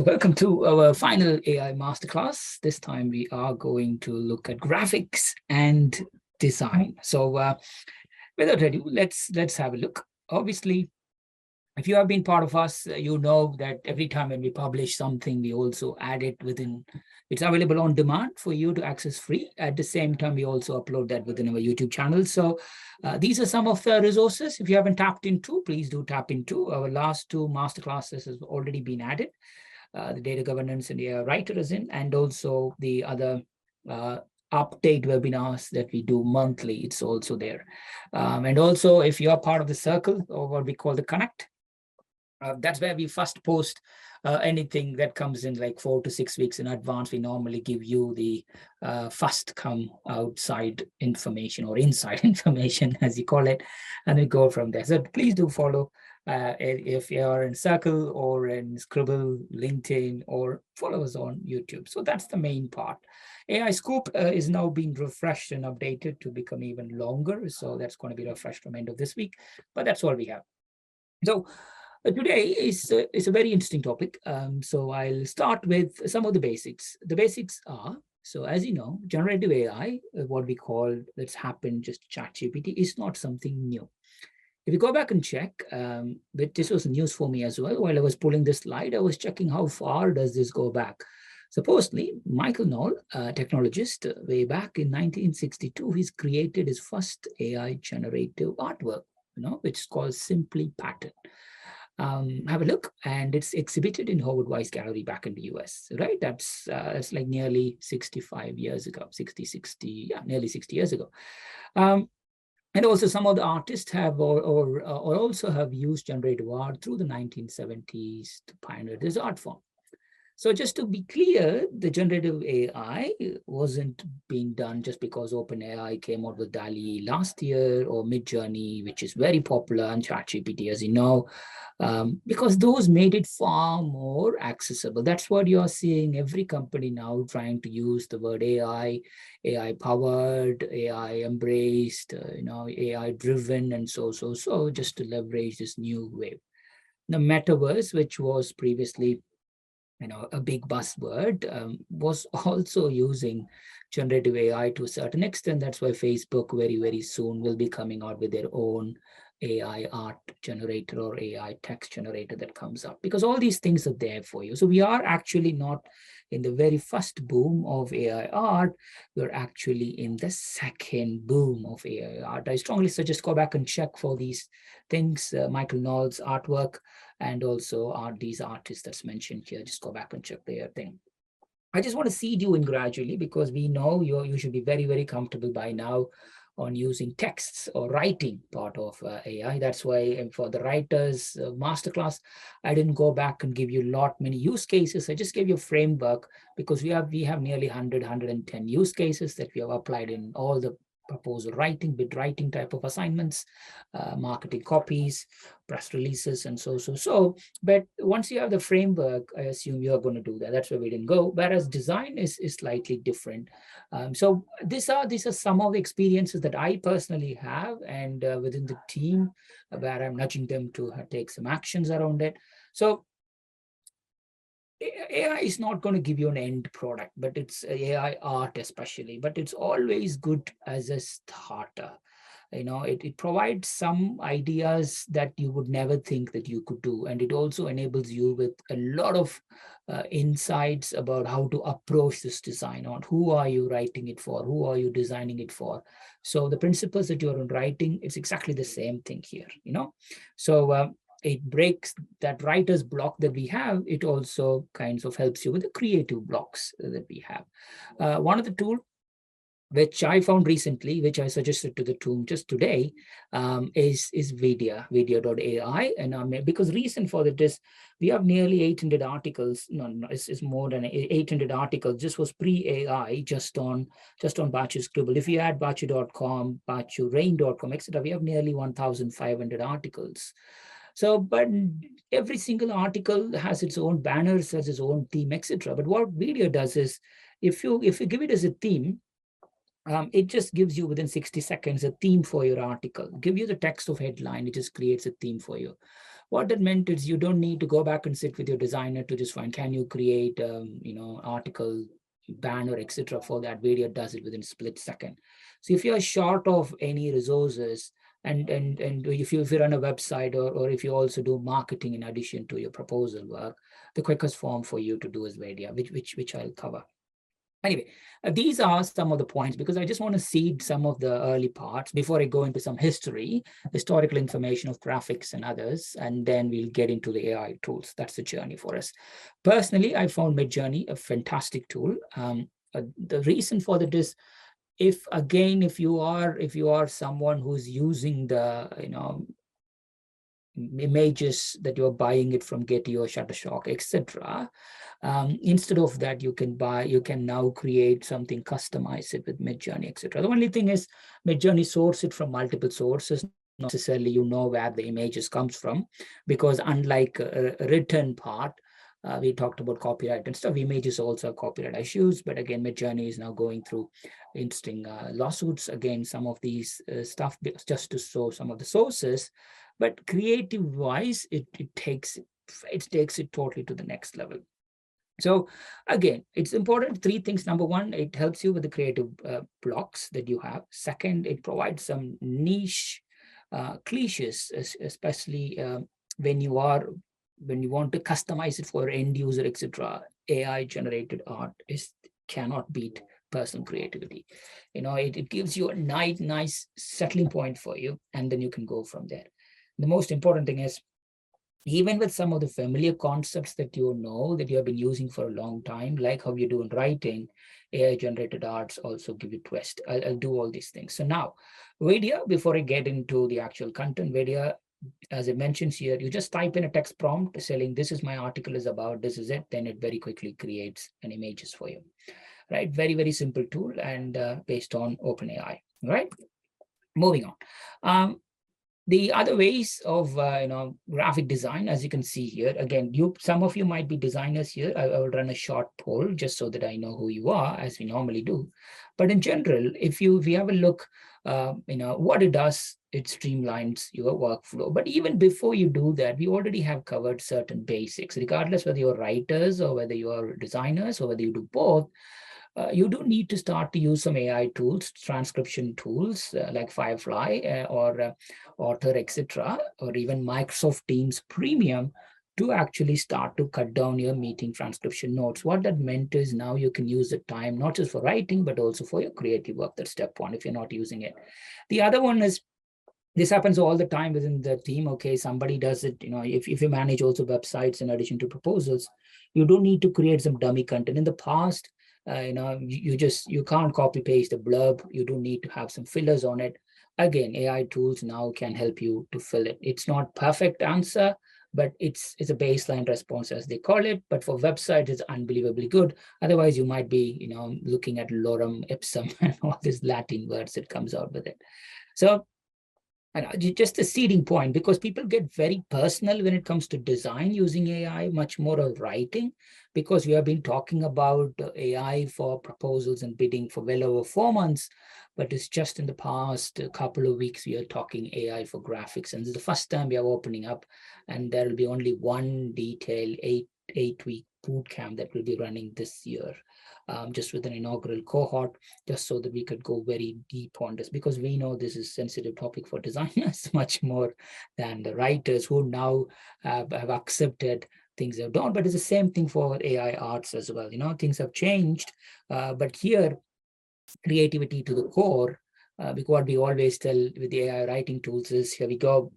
So welcome to our final AI masterclass. This time we are going to look at graphics and design. So without ado, let's have a look. Obviously, if you have been part of us, you know that every time when we publish something, we also add it within, it's available on demand for you to access free. At the same time, we also upload that within our YouTube channel. So these are some of the resources. If you haven't tapped into, please do tap into. Our last two masterclasses has already been added. The data governance and AI writer is in, and also the other update webinars that we do monthly, it's also there. And also, if you are part of the circle or what we call the connect, that's where we first post anything that comes in like 4 to 6 weeks in advance. We normally give you the first come outside information or inside information, as you call it, and we go from there. So please do follow if you're in Circle or in Scribble, LinkedIn, or follow us on YouTube. So that's the main part. AI Scoop is now being refreshed and updated to become even longer. So that's going to be refreshed from end of this week, but that's all we have. So today is a very interesting topic. So I'll start with some of the basics. The basics are, so as you know, generative AI, what we call that's happened, just ChatGPT, is not something new. If you go back and check, but this was news for me as well. While I was pulling this slide, I was checking how far does this go back. Supposedly, Michael Knoll, a technologist, way back in 1962, he's created his first AI generative artwork, which is called Simply Pattern. Have a look, and it's exhibited in Howard Weiss Gallery back in the US, right? That's like nearly 65 years ago, 60, nearly 60 years ago. And also some of the artists have or also have used generative art through the 1970s to pioneer this art form. So just to be clear, the generative AI wasn't being done just because OpenAI came out with DALL-E last year, or Midjourney, which is very popular, and ChatGPT, as you know, because those made it far more accessible. That's what you're seeing every company now trying to use the word AI, AI-powered, AI-embraced, AI-driven, and so, just to leverage this new wave. The metaverse, which was previously a big buzzword, was also using generative AI to a certain extent. That's why Facebook very, very soon will be coming out with their own AI art generator or AI text generator that comes up, because all these things are there for you. So we are actually not in the very first boom of AI art. We're actually in the second boom of AI art. I strongly suggest go back and check for these things, Michael Knoll's artwork, and also these artists that's mentioned here. Just go back and check their thing. I just want to seed you in gradually, because we know you should be very, very comfortable by now on using texts or writing part of AI. That's why for the writers masterclass, I didn't go back and give you many use cases. I just gave you a framework, because we have nearly 110 use cases that we have applied in all the proposal writing, bid writing type of assignments, marketing copies, press releases, and so. But once you have the framework, I assume you're going to do that. That's where we didn't go. Whereas design is slightly different. So these are some of the experiences that I personally have, and within the team, where I'm nudging them to take some actions around it. So AI is not going to give you an end product, but it's AI art especially, but it's always good as a starter. It provides some ideas that you would never think that you could do. And it also enables you with a lot of insights about how to approach this design on who are you writing it for, who are you designing it for. So the principles that you're writing, it's exactly the same thing here, So it breaks that writer's block that we have. It also kind of helps you with the creative blocks that we have. One of the tools which I found recently, which I suggested to the team just today, is Vidya.ai. And because reason for that is we have nearly 800 articles. No, it's more than 800 articles. This was pre-AI, just on Baachu Scribble. If you add Baachu.com, Baachu, Rain.com, etc., we have nearly 1,500 articles. So, but every single article has its own banners, has its own theme, etc. But what Video does is, if you give it as a theme, it just gives you within 60 seconds a theme for your article. Give you the text of headline, it just creates a theme for you. What that meant is you don't need to go back and sit with your designer to just find, can you create, article, banner, etc. for that video? Does it within a split second. So if you're short of any resources, and if you run a website, or if you also do marketing in addition to your proposal work, the quickest form for you to do is Vadia, which I'll cover. Anyway, these are some of the points, because I just want to seed some of the early parts before I go into some historical information of graphics and others, and then we'll get into the AI tools. That's the journey for us. Personally, I found Midjourney a fantastic tool. The reason for that is, if you are someone who's using the images that you're buying it from Getty or Shutterstock, etc., instead of that, you can now create something, customize it with Midjourney, etc. The only thing is, Midjourney source it from multiple sources. Not necessarily where the images comes from, because unlike a written part, we talked about copyright and stuff. Images also have copyright issues, but again, Midjourney is now going through interesting lawsuits against some of these stuff, just to show some of the sources. But creative-wise, it takes it totally to the next level. So again, it's important, three things. Number one, it helps you with the creative blocks that you have. Second, it provides some niche cliches, especially when you want to customize it for end user, etc. AI generated art cannot beat personal creativity. It gives you a nice settling point for you, and then you can go from there. The most important thing is, even with some of the familiar concepts that that you have been using for a long time, like how you do in writing, AI generated arts also give you twist. I'll do all these things. So now, Vadia, before I get into the actual content, Vadia, as it mentions here, you just type in a text prompt saying, this is my article is about, this is it. Then it very quickly creates an images for you, right? Very, very simple tool, and based on OpenAI, right? Moving on. The other ways of graphic design, as you can see here, again, some of you might be designers here. I will run a short poll just so that I know who you are, as we normally do. But in general, if we have a look, what it does, it streamlines your workflow. But even before you do that, we already have covered certain basics, regardless whether you're writers or whether you are designers or whether you do both. You do need to start to use some AI tools, transcription tools like Firefly or Author, etc., or even Microsoft Teams Premium, to actually start to cut down your meeting transcription notes. What that meant is, now you can use the time not just for writing, but also for your creative work. That's step one, if you're not using it. The other one is, this happens all the time within the team. Okay, somebody does it. If you manage also websites in addition to proposals, you don't need to create some dummy content. In the past, you can't copy paste a blurb. You do need to have some fillers on it. Again, AI tools now can help you to fill it. It's not perfect answer, but it's a baseline response, as they call it. But for websites, it's unbelievably good. Otherwise, you might be looking at lorem ipsum and all these Latin words that comes out with it. So just a seeding point, because people get very personal when it comes to design using AI, much more of writing, because we have been talking about AI for proposals and bidding for well over 4 months, but it's just in the past couple of weeks we are talking AI for graphics, and this is the first time we are opening up, and there will be only one detailed eight-week boot camp that will be running this year, just with an inaugural cohort, just so that we could go very deep on this, because we know this is a sensitive topic for designers much more than the writers, who now have accepted things have done. But it's the same thing for AI arts as well. Things have changed, but here, creativity to the core, because what we always tell with the AI writing tools is, here we go,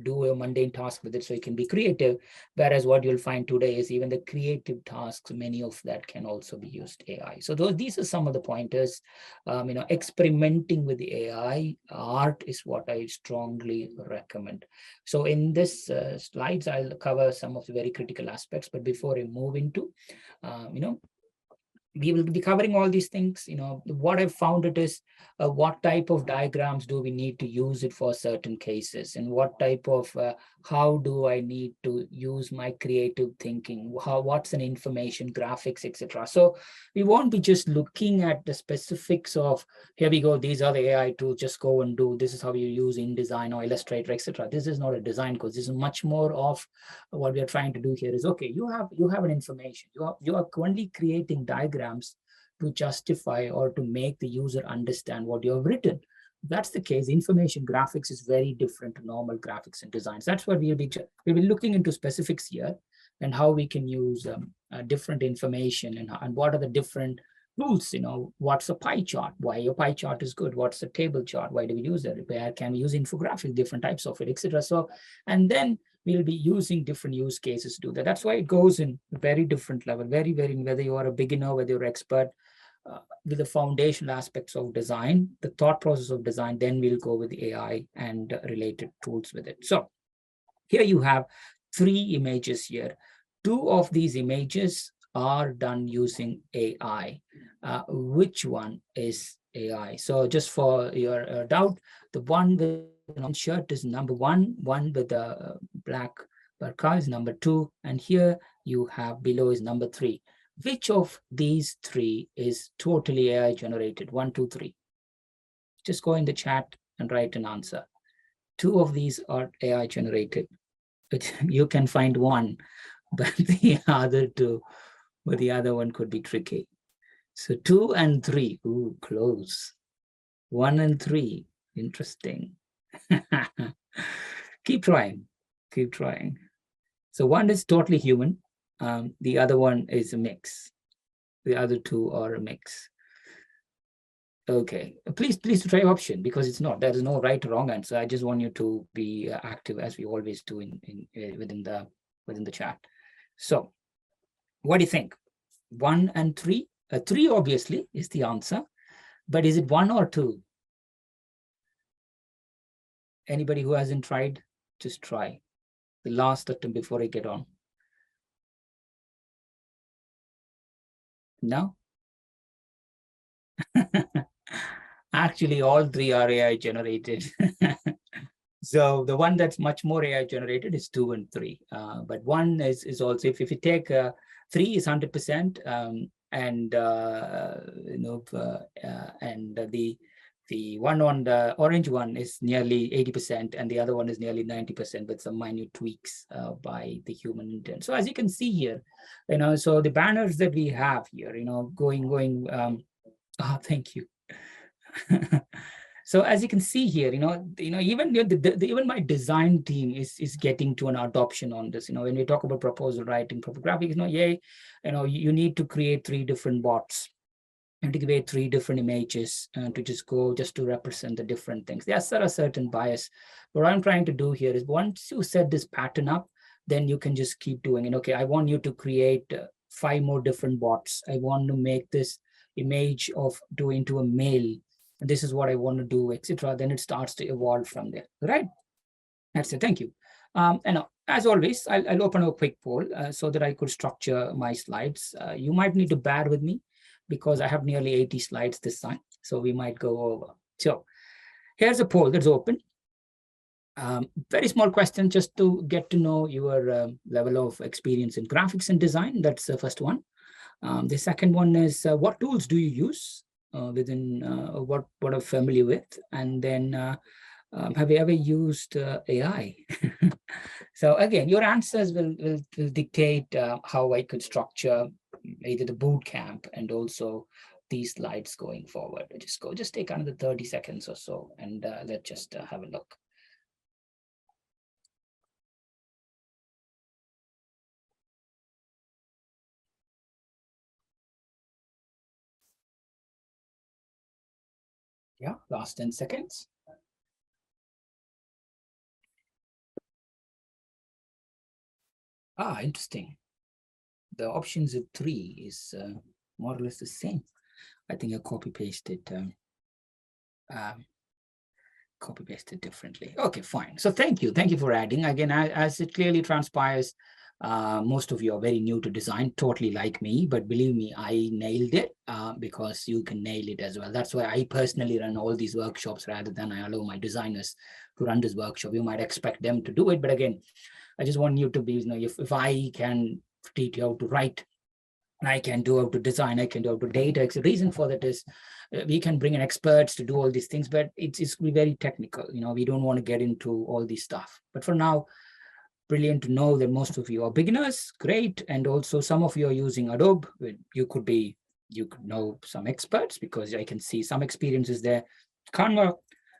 do a mundane task with it so it can be creative. Whereas what you'll find today is, even the creative tasks, many of that can also be used AI. So these are some of the pointers. Experimenting with the AI art is what I strongly recommend. So in this slides, I'll cover some of the very critical aspects. But before I move into, we will be covering all these things. What I've found it is, what type of diagrams do we need to use it for certain cases, and what type of how do I need to use my creative thinking, what's an information graphics, etc. So we won't be just looking at the specifics of, here we go, these are the AI tools, just go and do, this is how you use InDesign or Illustrator, etc. This is not a design course. This is much more of what we are trying to do here is, okay, you have an information, you are only creating diagrams to justify or to make the user understand what you have written. If that's the case, information graphics is very different to normal graphics and designs. That's what we'll be looking into specifics here, and how we can use different information, and what are the different tools. What's a pie chart? Why a pie chart is good? What's a table chart? Why do we use it? Where can we use infographics, different types of it, etc. So, and then we'll be using different use cases to do that. That's why it goes in very different level, very, whether you are a beginner, whether you're an expert, with the foundational aspects of design, the thought process of design, then we'll go with AI and related tools with it. So here you have 3 images here. 2 of these images are done using AI. Which one is AI? So just for your doubt, the one with an orange shirt is number 1, one with a black burqa is number 2, and here you have below is number 3. Which of these 3 is totally AI generated? 1, 2, 3. Just go in the chat and write an answer. 2 of these are AI generated. But you can find one, but the other 2, but the other one could be tricky. So 2 and 3, ooh, close. 1 and 3, interesting. Keep trying, keep trying. So 1 is totally human. The other one is a mix. The other 2 are a mix. Okay, please try option, because it's not, there is no right or wrong answer. I just want you to be active, as we always do within the chat. So what do you think? 1 and 3? 3 obviously is the answer, but is it 1 or 2? Anybody who hasn't tried, just try. The last attempt before I get on. No? Actually, all 3 are AI generated. So the one that's much more AI generated is 2 and 3. But 1 is also, if you take 3 is 100%, and the one on the orange one is nearly 80%, and the other one is nearly 90% with some minute tweaks by the human intent. So as you can see here, so the banners that we have here, going. Thank you. So as you can see here, even even my design team is getting to an adoption on this. When we talk about proposal writing, proper graphics, you need to create 3 different bots and to create 3 different images to represent the different things. There are certain bias. What I'm trying to do here is, once you set this pattern up, then you can just keep doing it. Okay, I want you to create 5 more different bots. I want to make this image into a male. This is what I want to do, etc. Then it starts to evolve from there, right? That's it. Thank you. And as always, I'll open a quick poll so that I could structure my slides. You might need to bear with me, because I have nearly 80 slides this time, so we might go over. So here's a poll that's open. Very small question, just to get to know your level of experience in graphics and design. That's the first one. The second one is, what tools do you use within what I'm familiar with? And then have you ever used AI? So again, your answers will dictate how I could structure either the boot camp and also these slides going forward. Just take another 30 seconds or so, and let's just have a look. Yeah, last 10 seconds. Interesting. The options of 3 is more or less the same. I think I copy pasted copy pasted differently. Okay, fine. So thank you for adding. Again, as it clearly transpires, most of you are very new to design, totally like me, but believe me, I nailed it because you can nail it as well. That's why I personally run all these workshops rather than I allow my designers to run this workshop. You might expect them to do it, but again, I just want you to be, if I can teach you how to write, I can do how to design, I can do how to data. The reason for that is we can bring in experts to do all these things, but it's very technical. We don't want to get into all this stuff. But for now, brilliant to know that most of you are beginners, great. And also some of you are using Adobe. You could know some experts because I can see some experiences there. Canva,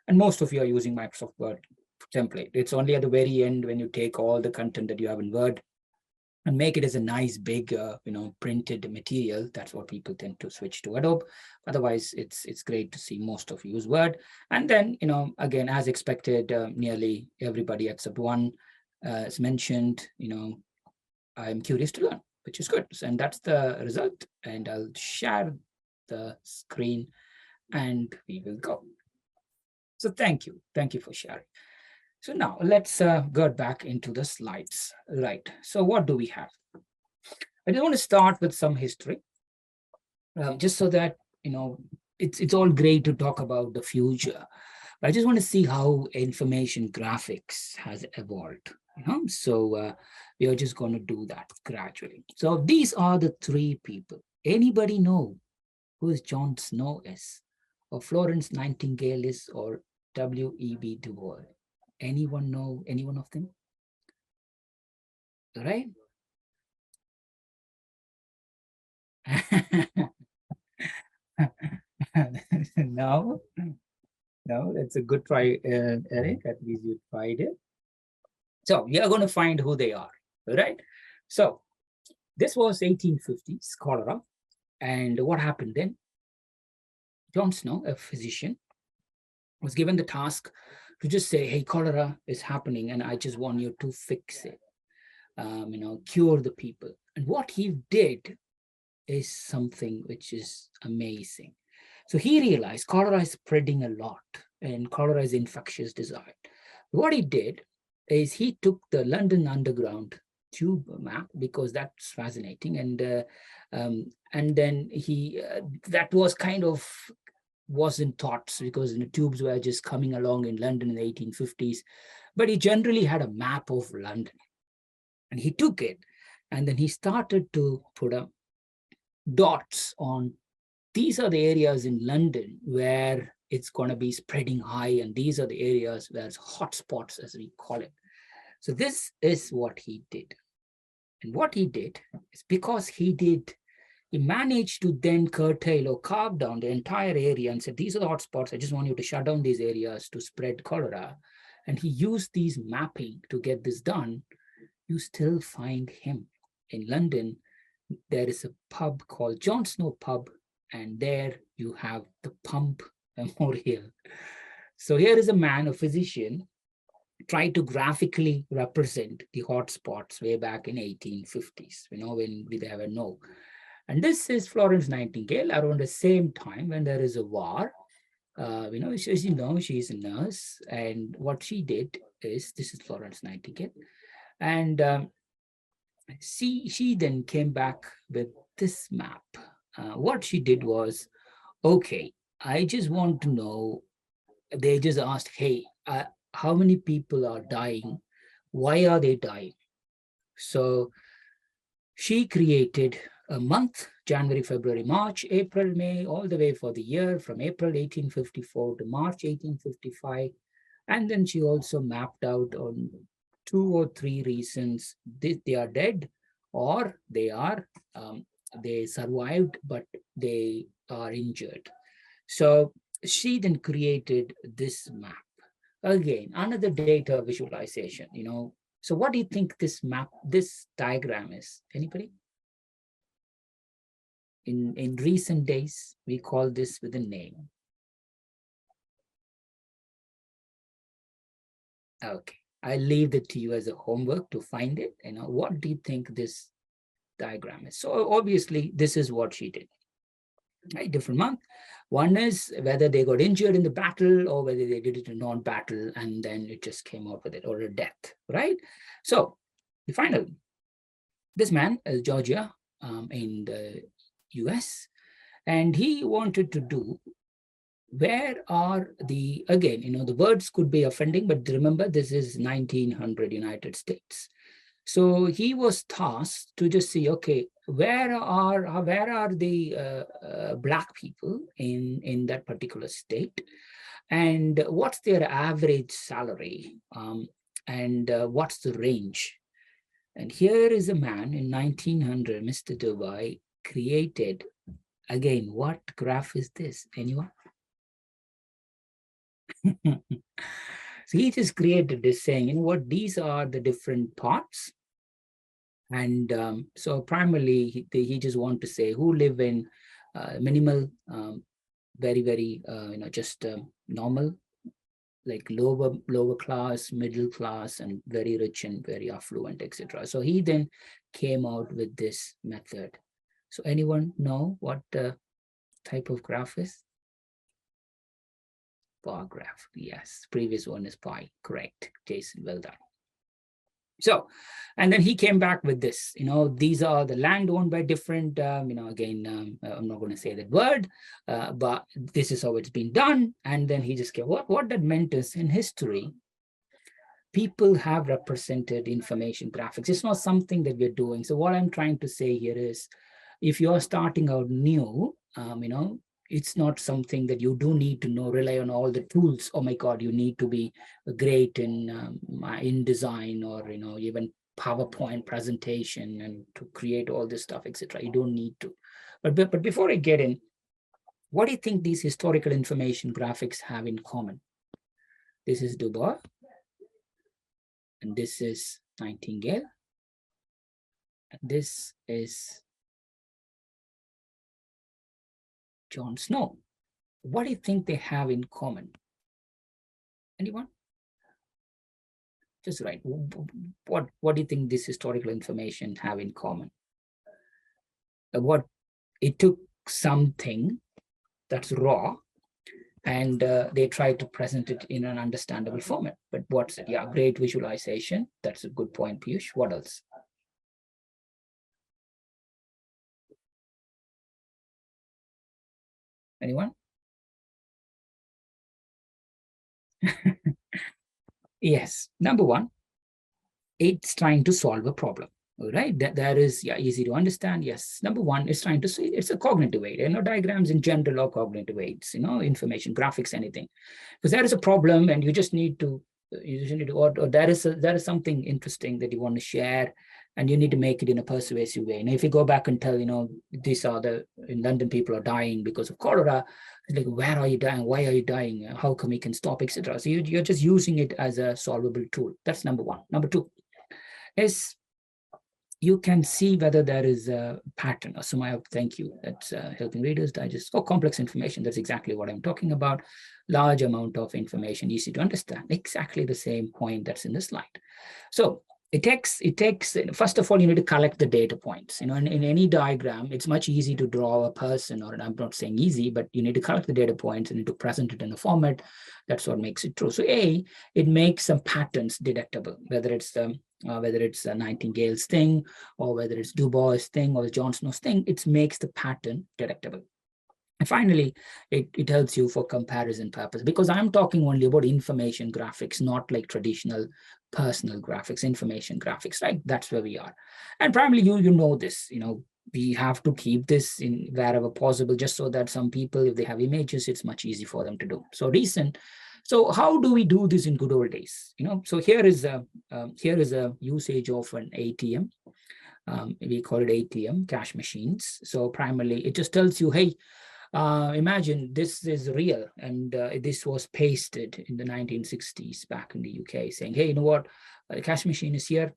and most of you are using Microsoft Word template. It's only at the very end when you take all the content that you have in Word and make it as a nice big printed material. That's what people tend to switch to Adobe. Otherwise, it's great to see most of you use Word. And then again, as expected, nearly everybody except one as mentioned, I'm curious to learn, which is good. And that's the result. And I'll share the screen and we will go. So thank you for sharing. So now let's go back into the slides. Right. So what do we have? I just want to start with some history, just so that, it's all great to talk about the future. I just want to see how information graphics has evolved. So we are just going to do that gradually. So these are the three people. Anybody know who is Jon Snow is, or Florence Nightingale is, or W.E.B. Du Bois? Anyone know any one of them? All right. No, that's a good try, Eric. At least you tried it. So we are going to find who they are. All right. So this was 1850s cholera. And what happened then? Jon Snow, a physician, was given the task to just say, hey, cholera is happening, and I just want you to fix it, cure the people. And what he did is something which is amazing. So he realized cholera is spreading a lot, and cholera is infectious disease. What he did is he took the London Underground tube map, because that's fascinating, and then he that was kind of wasn't thought, because the tubes were just coming along in London in the 1850s, but he generally had a map of London, and he took it, and then he started to put up dots on, these are the areas in London where it's going to be spreading high, and these are the areas where it's hotspots, as we call it. So this is what he did. And what he did is, because he managed to then curtail or carve down the entire area and said, these are the hotspots, I just want you to shut down these areas to spread cholera. And he used these mapping to get this done. You still find him in London. There is a pub called Jon Snow Pub, and there you have the Pump Memorial. So here is a man, a physician, tried to graphically represent the hotspots way back in 1850s, when we never know. And this is Florence Nightingale around the same time when there is a war. She's a nurse, and what she did is, this is Florence Nightingale, and she then came back with this map. What she did was, okay, I just want to know, they just asked, hey, how many people are dying? Why are they dying? So she created a month, January, February, March, April, May, all the way for the year from April 1854 to March 1855. And then she also mapped out on 2 or 3 reasons they are dead, or they survived, but they are injured. So she then created this map. Again, another data visualization, So what do you think this diagram is? Anybody? In recent days, we call this with a name. Okay, I leave it to you as a homework to find it. What do you think this diagram is? So obviously, this is what she did. right? Different month. One is whether they got injured in the battle or whether they did it in non-battle and then it just came out with it, or a death, right? So the final, this man is Georgia in the US, and he wanted to do, where are the, again, the words could be offending, but remember, this is 1900 United States. So he was tasked to just see, okay, where are the Black people in that particular state, and what's their average salary, and what's the range? And here is a man in 1900, Mr. Dubai, created, again, what graph is this? Anyone? So he just created this saying, what, these are the different parts. And so primarily, he just want to say who live in minimal, very, very, just normal, like lower class, middle class, and very rich and very affluent, etc. So he then came out with this method. So anyone know what type of graph is? Bar graph. Yes, previous one is pie. Correct, Jason, well done. So, and then he came back with this, these are the land owned by different, again, I'm not going to say that word, but this is how it's been done. And then he just came, what that meant is, in history, people have represented information graphics. It's not something that we're doing. So what I'm trying to say here is, if you're starting out new, it's not something that you do need to rely on all the tools. Oh my God, you need to be great in design, or even PowerPoint presentation and to create all this stuff, etc. You don't need to. But before I get in, what do you think these historical information graphics have in common? This is Dubois, and this is Nightingale, and this is Jon Snow. What do you think they have in common? Anyone? Just right. What do you think this historical information have in common? What it took something that's raw, and they tried to present it in an understandable format. But what's it? Yeah, great visualization. That's a good point, Piyush. What else? Anyone? Yes. Number one, it's trying to solve a problem. All right, that is, yeah, easy to understand. Yes, number one is trying to see, it's a cognitive aid. Diagrams in general are cognitive aids. Information, graphics, anything, because there is a problem, and you just need to, or there is something interesting that you want to share, and you need to make it in a persuasive way. And if you go back and tell, these are in London people are dying because of cholera, like, where are you dying? Why are you dying? How come we can stop, etc. So you're just using it as a solvable tool. That's number one. Number two is, you can see whether there is a pattern. Sumaya, thank you. That's helping readers digest. Complex information. That's exactly what I'm talking about. Large amount of information, easy to understand. Exactly the same point that's in the slide. So it takes, first of all, you need to collect the data points. In any diagram, it's much easy to draw a person, or I'm not saying easy, but you need to collect the data points and need to present it in a format. That's what makes it true. So it makes some patterns detectable, whether it's Nightingale's thing, or whether it's Dubois' thing, or Jon Snow's thing. It makes the pattern detectable. And finally, it helps you for comparison purpose, because I'm talking only about information graphics, not like traditional personal graphics, information graphics, right? That's where we are. And primarily, you know this, we have to keep this in wherever possible, just so that some people, if they have images, it's much easier for them to do. So how do we do this in good old days? So here is a usage of an ATM. We call it ATM, cash machines. So primarily, it just tells you, hey, imagine this is real, and this was pasted in the 1960s back in the UK, saying, hey, you know what, the cash machine is here.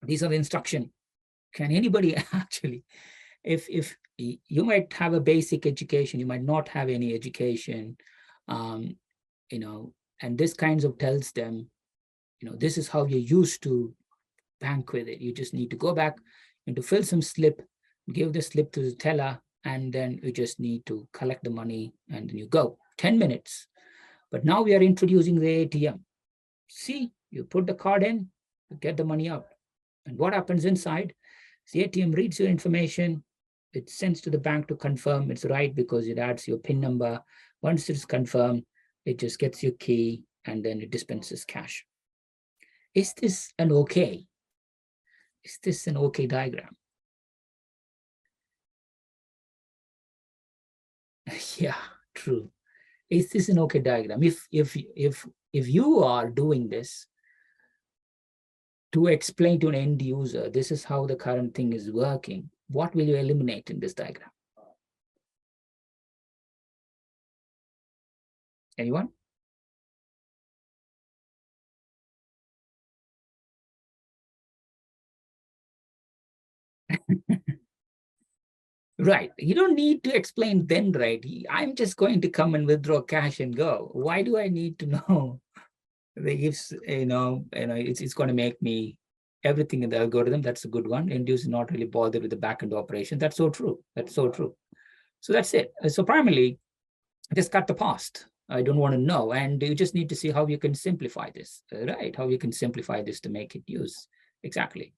These are the instructions. Can anybody actually, if you might have a basic education, you might not have any education, and this kinds of tells them, this is how you used to bank with it. You just need to go back and to fill some slip, give the slip to the teller, and then you just need to collect the money and then you go. 10 minutes. But now we are introducing the ATM. See, you put the card in, you get the money out. And what happens inside? The ATM reads your information, it sends to the bank to confirm it's right because it adds your PIN number. Once it's confirmed, it just gets your key and then it dispenses cash. Is this an okay? Is this an okay diagram? Yeah, true. Is this an okay diagram? If you are doing this to explain to an end user, this is how the current thing is working, what will you eliminate in this diagram? Anyone? Right. You don't need to explain then, right? I'm just going to come and withdraw cash and go. Why do I need to know? If it's going to make me everything in the algorithm. That's a good one. End user not really bothered with the backend operation. That's so true. That's so true. So that's it. So primarily, just cut the past. I don't want to know. And you just need to see how you can simplify this, right? How you can simplify this to make it use. Exactly.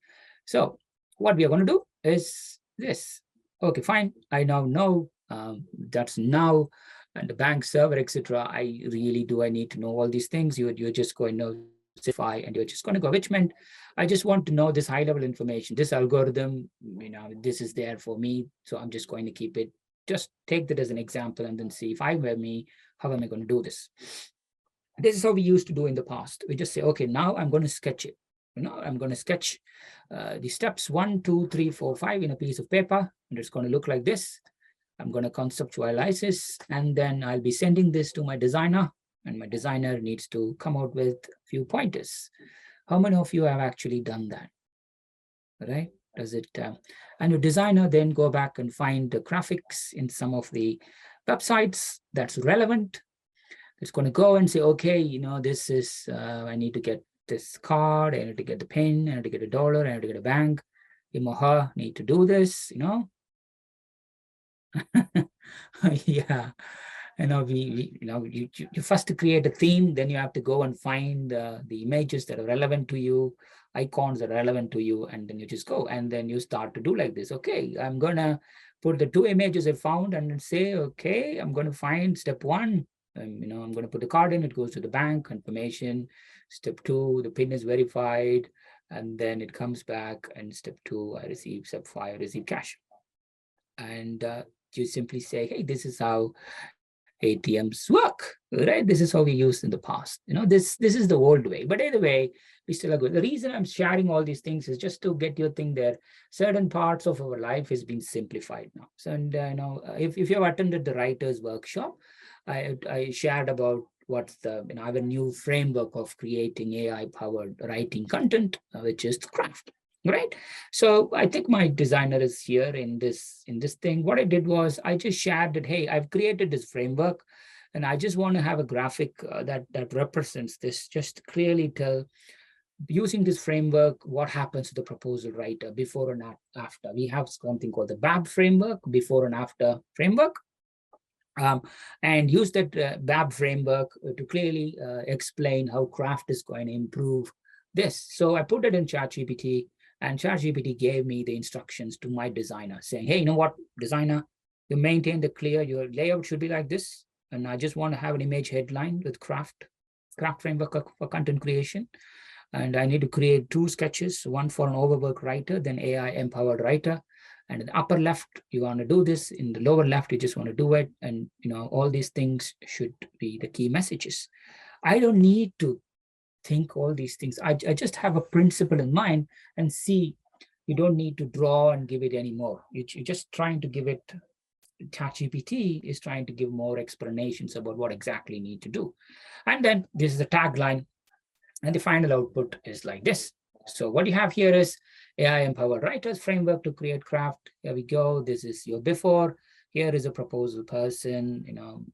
So what we are going to do is this. Okay, fine. I now know that's now and the bank server, etc. I really do. I need to know all these things. You're just going to simplify and you're just going to go, which meant I just want to know this high level information, this algorithm, this is there for me. So I'm just going to keep it. Just take that as an example and then see if I were me, how am I going to do this? This is how we used to do in the past. We just say, okay, now I'm going to sketch it. I'm going to sketch the steps 1, 2, 3, 4, 5 in a piece of paper, and it's going to look like this. I'm going to conceptualize this, and then I'll be sending this to my designer, and my designer needs to come out with a few pointers. How many of you have actually done that? Right? Does it? And your designer then go back and find the graphics in some of the websites that's relevant. It's going to go and say, okay, this is, I need to get this card, I need to get the pin, I need to get a dollar, I need to get a bank, him or her need to do this, yeah. You first create a theme, then you have to go and find the images that are relevant to you, icons that are relevant to you, and then you just go, and then you start to do like this. Okay, I'm going to put the 2 images I found and say, okay, I'm going to find step 1. I'm going to put the card in, it goes to the bank, confirmation. Step 2, the PIN is verified, and then it comes back, and step 2, I receive, step 5, I receive cash. And you simply say, hey, this is how ATMs work, right? This is how we used in the past. This is the old way. But either way, we still are good. The reason I'm sharing all these things is just to get you a thing there. Certain parts of our life has been simplified now. So, and if you have attended the writers workshop, I shared about what's the I have a new framework of creating AI-powered writing content, which is craft. Right. So I think my designer is here in this thing. What I did was I just shared that, hey, I've created this framework and I just want to have a graphic that represents this, just clearly tell using this framework what happens to the proposal writer before and after. We have something called the BAB framework, before and after framework. And use that BAB framework to clearly explain how craft is going to improve this. So I put it in ChatGPT, and ChatGPT gave me the instructions to my designer saying, hey, you know what, designer, you maintain the clear, your layout should be like this. And I just want to have an image headline with craft framework for content creation. And I need to create 2 sketches, one for an overworked writer, then AI-empowered writer. And in the upper left, you want to do this. In the lower left, you just want to do it. And all these things should be the key messages. I don't need to think all these things. I just have a principle in mind and see. You don't need to draw and give it anymore. You're just trying to give it. ChatGPT is trying to give more explanations about what exactly you need to do. And then this is the tagline. And the final output is like this. So what you have here is AI-empowered writers framework to create craft. Here we go. This is your before. Here is a proposal person.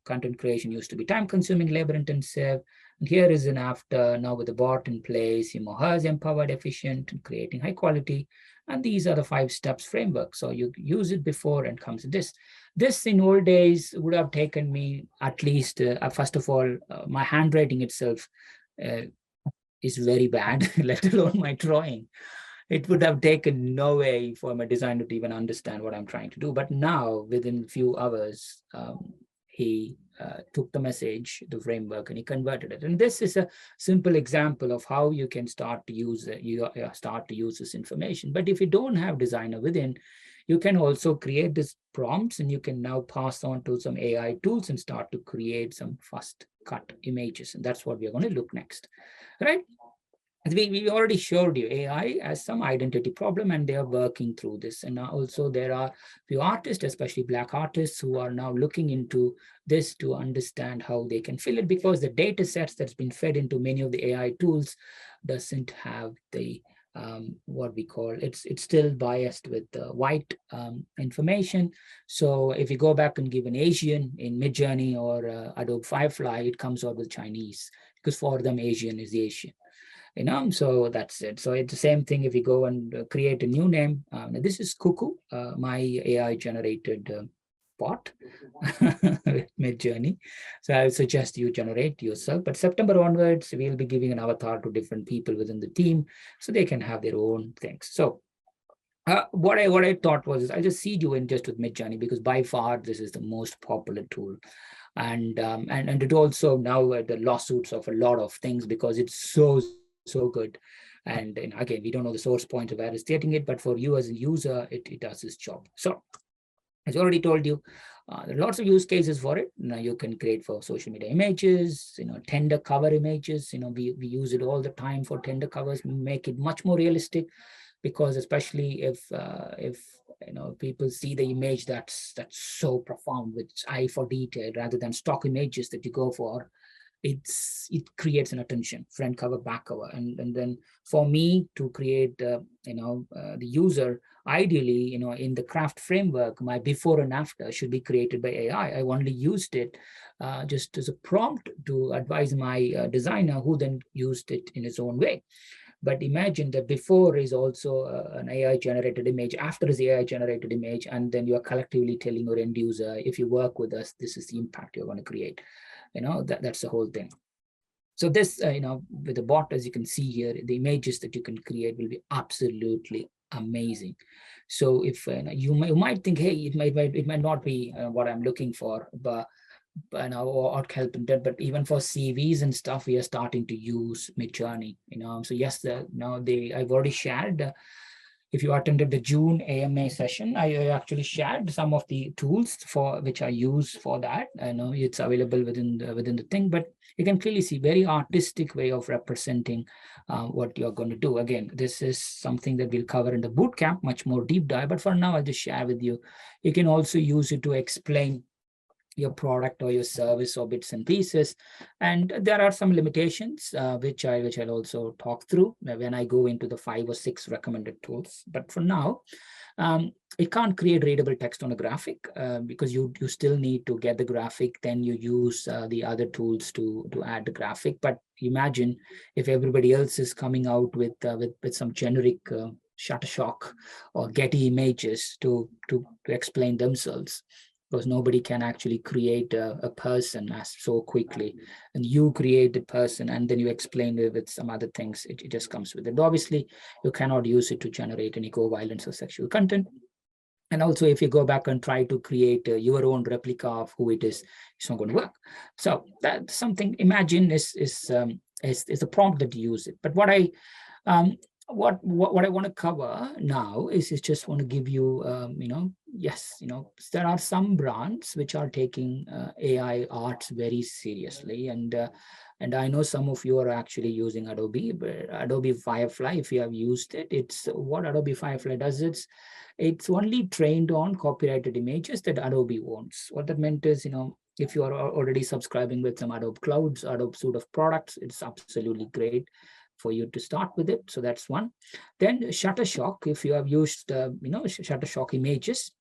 Content creation used to be time-consuming, labor-intensive. And here is an after, now with the bot in place, has empowered, efficient, and creating high quality. And these are the 5 steps framework. So you use it before and comes this. This in old days would have taken me at least, first of all, my handwriting itself uh, is very bad, let alone my drawing. It would have taken no way for my designer to even understand what I'm trying to do. But now, within a few hours, he took the message, the framework, and he converted it. And this is a simple example of how you can start to use it. You start to use this information. But if you don't have designer within, you can also create these prompts, and you can now pass on to some AI tools and start to create some fast cut images. And that's what we're going to look next, right? We already showed you AI has some identity problem, and they are working through this. And now also there are few artists, especially Black artists, who are now looking into this to understand how they can fill it, because the data sets that's been fed into many of the AI tools doesn't have the what we call, it's still biased with white information. So if you go back and give an Asian in Midjourney or Adobe Firefly, it comes out with Chinese, because for them Asian is Asian. So that's it. So it's the same thing if you go and create a new name. This is Cuckoo, my AI generated bot with Midjourney. So I suggest you generate yourself. But September onwards, we'll be giving an avatar to different people within the team, so they can have their own things. So what I thought was, I'll just seed you in just with Midjourney, because by far this is the most popular tool. And it also now the lawsuits of a lot of things, because it's so good. And again, we don't know the source point of where it's getting it, but for you as a user, it does its job. So as I already told you, there are lots of use cases for it. Now you can create for social media images, tender cover images. We use it all the time for tender covers, make it much more realistic, because especially if people see the image that's so profound with eye for detail, rather than stock images that you go for, it creates an attention, front cover, back cover. And then for me to create the user, ideally, in the craft framework, my before and after should be created by AI. I only used it just as a prompt to advise my designer, who then used it in his own way. But imagine that before is also an AI generated image, after is AI generated image, and then you are collectively telling your end user, if you work with us, this is the impact you're going to create. That's the whole thing. So this, with the bot, as you can see here, the images that you can create will be absolutely amazing. So if you might think, hey, it might not be what I'm looking for, but or help in that. But even for CVs and stuff, we are starting to use Midjourney. So yes, I've already shared. If you attended the June AMA session, I actually shared some of the tools for which I use for that. I know it's available within the thing, but you can clearly see very artistic way of representing what you're going to do. Again, this is something that we'll cover in the bootcamp, much more deep dive. But for now, I'll just share with you. You can also use it to explain your product or your service or bits and pieces. And there are some limitations, which I'll also talk through when I go into the 5 or 6 recommended tools. But for now, it can't create readable text on a graphic, because you still need to get the graphic, then you use the other tools to add the graphic. But imagine if everybody else is coming out with some generic Shutterstock or Getty images to explain themselves, because nobody can actually create a person as so quickly. And you create the person and then you explain it with some other things. It just comes with it. Obviously, you cannot use it to generate any violence or sexual content. And also, if you go back and try to create your own replica of who it is, it's not going to work. So that's something. Imagine is the prompt that you use it. But what I want to cover now is just want to give you, yes, there are some brands which are taking AI arts very seriously, and I know some of you are actually using Adobe, but Adobe Firefly. If you have used it, it's what Adobe Firefly does. It's only trained on copyrighted images that Adobe owns. What that meant is, if you are already subscribing with some Adobe Clouds, Adobe suite of products, it's absolutely great for you to start with it. So that's one. Then Shutterstock, if you have used, Shutterstock images,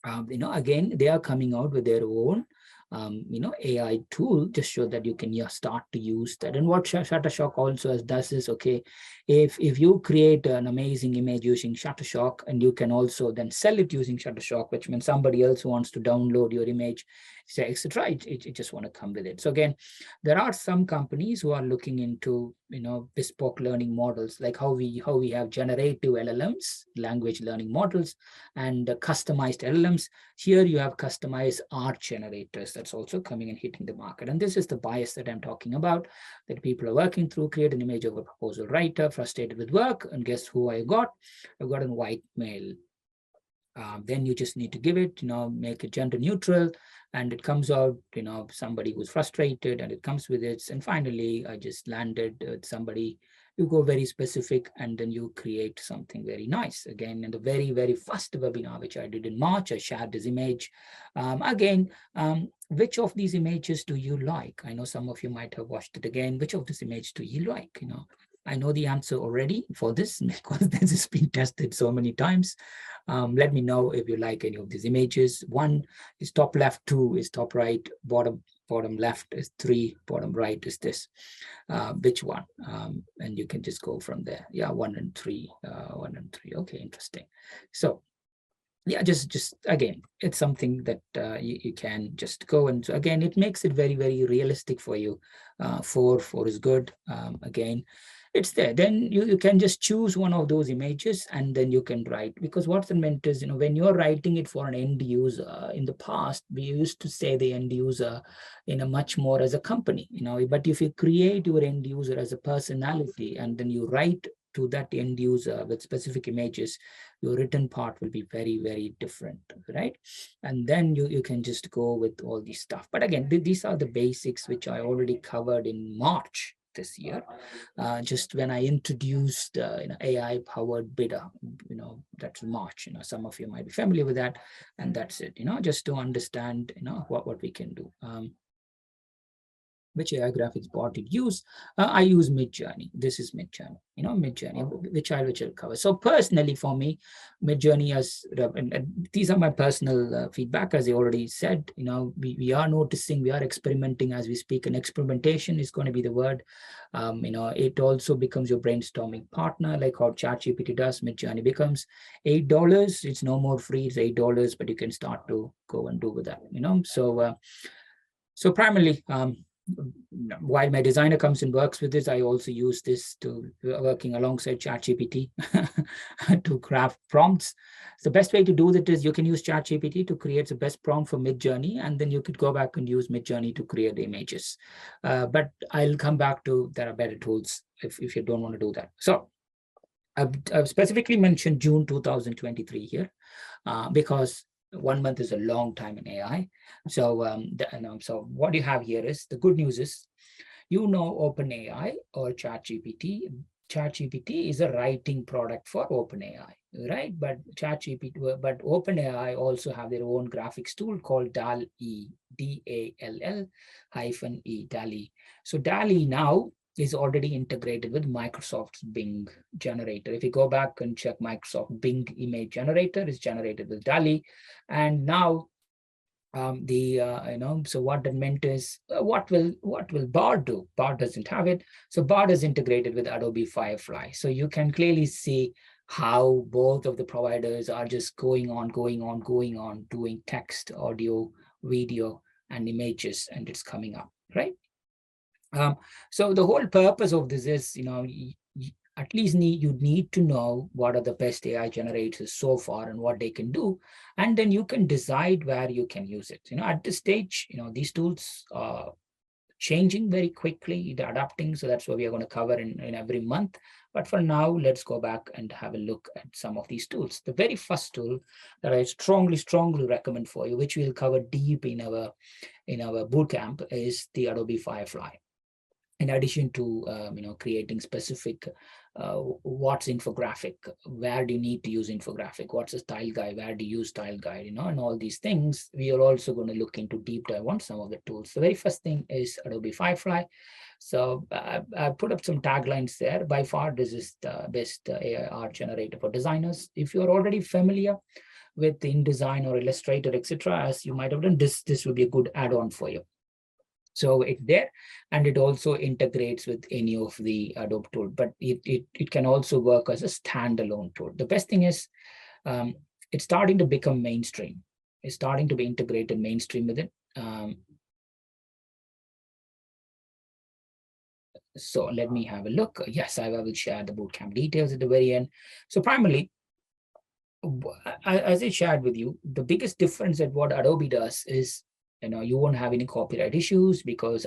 again, they are coming out with their own AI tool, just so that you can start to use that. And what Shutterstock also does is, okay, if you create an amazing image using Shutterstock, and you can also then sell it using Shutterstock, which means somebody else wants to download your image, say, etc. It just want to come with it. So again, there are some companies who are looking into bespoke learning models, like how we have generative LLMs, language learning models, and customized LLMs. Here you have customized art generators that's also coming and hitting the market. And this is the bias that I'm talking about, that people are working through. Create an image of a proposal writer frustrated with work, and guess who I got? I've got a white male. Then you just need to give it, make it gender neutral, and it comes out, somebody who's frustrated, and it comes with it. And finally, I just landed with somebody. You go very specific, and then you create something very nice. Again, in the very, very first webinar, which I did in March, I shared this image. Which of these images do you like? I know some of you might have watched it again. Which of this image do you like? I know the answer already for this because this has been tested so many times. Let me know if you like any of these images. 1 is top left, 2 is top right, bottom left is 3, bottom right is this. Which one? And you can just go from there. Yeah, 1 and 3, 1 and 3. Okay, interesting. So yeah, just again, it's something that you can just go. And so again, it makes it very, very realistic for you. 4 is good. Again, it's there. Then you can just choose one of those images, and then you can write. Because what's meant is, when you're writing it for an end user, in the past, we used to say the end user in a much more as a company, but if you create your end user as a personality, and then you write to that end user with specific images, your written part will be very, very different, right? And then you can just go with all this stuff. But again, these are the basics which I already covered in March this year, just when I introduced AI-powered bidder, that's March. Some of you might be familiar with that, and that's it. Just to understand, what we can do. Which AI graphics bot did you use? I use Midjourney. This is Midjourney, Midjourney, which I'll cover. So personally for me, Midjourney and these are my personal feedback, as I already said. We are noticing, we are experimenting as we speak, and experimentation is going to be the word. It also becomes your brainstorming partner, like how ChatGPT does. Midjourney becomes $8. It's no more free, it's $8, but you can start to go and do with that. So primarily, while my designer comes and works with this, I also use this to working alongside ChatGPT to craft prompts. So the best way to do that is you can use ChatGPT to create the best prompt for Midjourney, and then you could go back and use Midjourney to create the images. But I'll come back to there are better tools if you don't want to do that. So I've specifically mentioned June 2023 here because 1 month is a long time in AI. So, so what you have here is, the good news is, OpenAI or ChatGPT. ChatGPT is a writing product for OpenAI, right? But OpenAI also have their own graphics tool called DALL-E, DALL-E, DALL-E. So DALL-E now is already integrated with Microsoft's Bing generator. If you go back and check, Microsoft Bing image generator is generated with DALL-E. And now so what that meant is, what will Bard do? Bard doesn't have it. So Bard is integrated with Adobe Firefly. So you can clearly see how both of the providers are just going on, doing text, audio, video, and images, and it's coming up, right? So the whole purpose of this is, at least you need to know what are the best AI generators so far and what they can do, and then you can decide where you can use it. At this stage, these tools are changing very quickly, they're adapting. So that's what we are going to cover in every month. But for now, let's go back and have a look at some of these tools. The very first tool that I strongly recommend for you, which we'll cover deep in our bootcamp, is the Adobe Firefly. In addition to creating specific what's infographic, where do you need to use infographic, what's a style guide, where do you use style guide, and all these things, we are also going to look into deep dive on some of the tools. The very first thing is Adobe Firefly. So I put up some taglines there. By far, this is the best AI art generator for designers. If you're already familiar with InDesign or Illustrator, etc., as you might have done, this will be a good add-on for you. So it's there, and it also integrates with any of the Adobe tool, but it can also work as a standalone tool. The best thing is it's starting to become mainstream. It's starting to be integrated mainstream with it. So let me have a look. Yes, I will share the bootcamp details at the very end. So primarily, as I shared with you, the biggest difference that what Adobe does is, you won't have any copyright issues because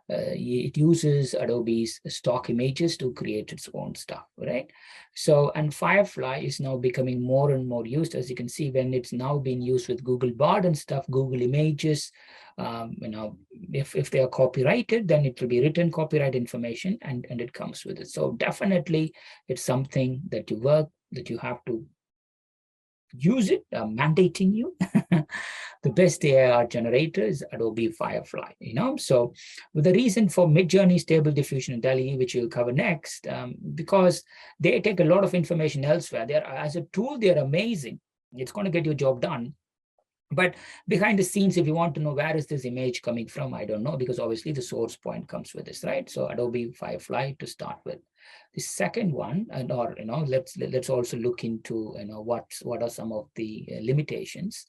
it uses Adobe's stock images to create its own stuff, right? So, and Firefly is now becoming more and more used, as you can see, when it's now being used with Google Bard and stuff, Google Images. If they are copyrighted, then it will be written copyright information, and it comes with it. So definitely, it's something that you have to use it, mandating you. The best AI art generator is Adobe Firefly, So with the reason for Midjourney, Stable Diffusion, and DALL-E, which we'll cover next, because they take a lot of information elsewhere. As a tool, they're amazing. It's going to get your job done. But behind the scenes, if you want to know where is this image coming from, I don't know, because obviously the source point comes with this, right? So Adobe Firefly to start with. The second one, let's also look into what are some of the limitations.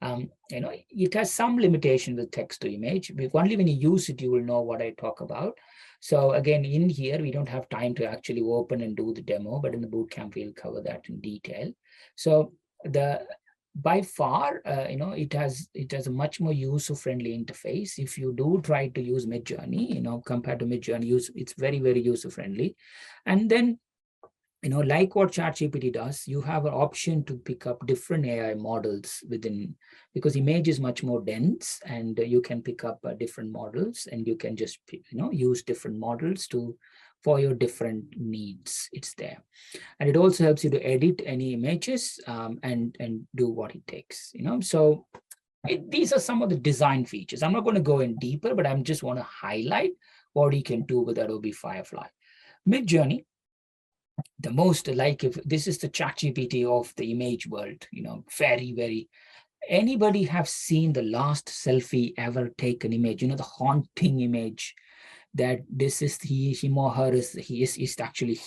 It has some limitation with text to image. Only when you use it, you will know what I talk about. So again, in here, we don't have time to actually open and do the demo, but in the bootcamp, we'll cover that in detail. So by far, it has a much more user-friendly interface. If you do try to use Midjourney, compared to Midjourney, it's very, very user-friendly. And then, like what ChatGPT does, you have an option to pick up different AI models within, because image is much more dense, and you can pick up different models, and you can just, use different models for your different needs. It's there. And it also helps you to edit any images and do what it takes, So these are some of the design features. I'm not going to go in deeper, but I'm just want to highlight what you can do with Adobe Firefly. Midjourney, the most, like, if this is the ChatGPT of the image world, very, very. Anybody have seen the last selfie ever taken image? The haunting image that this is him or her is actually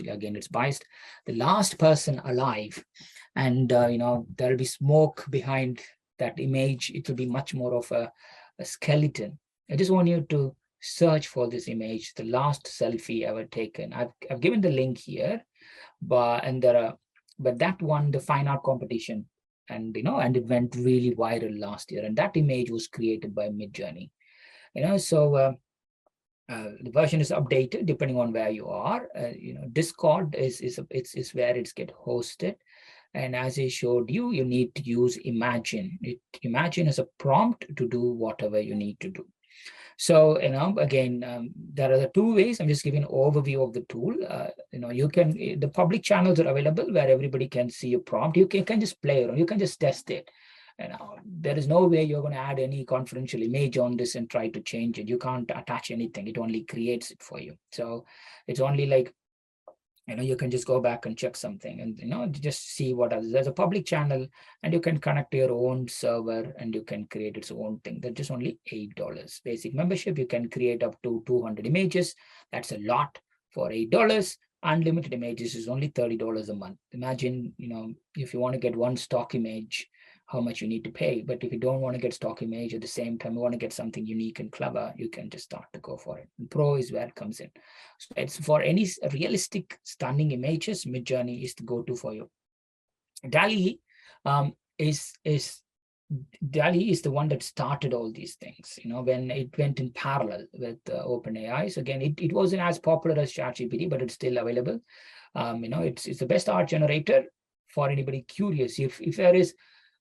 again, it's biased, the last person alive, and there'll be smoke behind that image. It will be much more of a skeleton. I just want you to search for this image, the last selfie ever taken. I've given the link here, but that won the fine art competition, and it went really viral last year, and that image was created by Midjourney. So the version is updated depending on where you are. Discord is where it's get hosted, and as I showed you, you need to use Imagine. Imagine as a prompt to do whatever you need to do. So again, there are the two ways. I'm just giving an overview of the tool. You can, the public channels are available where everybody can see a prompt. You can just play around. You can just test it. There is no way you're going to add any confidential image on this and try to change it. You can't attach anything. It only creates it for you. So it's only like, you can just go back and check something and, just see what else. There's a public channel, and you can connect to your own server, and you can create its own thing. That's just only $8. Basic membership, you can create up to 200 images. That's a lot for $8. Unlimited images is only $30 a month. Imagine, if you want to get one stock image, how much you need to pay. But if you don't want to get stock image, at the same time you want to get something unique and clever, you can just start to go for it. And Pro is where it comes in. So it's for any realistic, stunning images, Midjourney is the go-to for you. DALL-E is DALL-E is the one that started all these things, when it went in parallel with OpenAI. So again, it wasn't as popular as ChatGPT, but it's still available. It's the best art generator for anybody curious. If there is,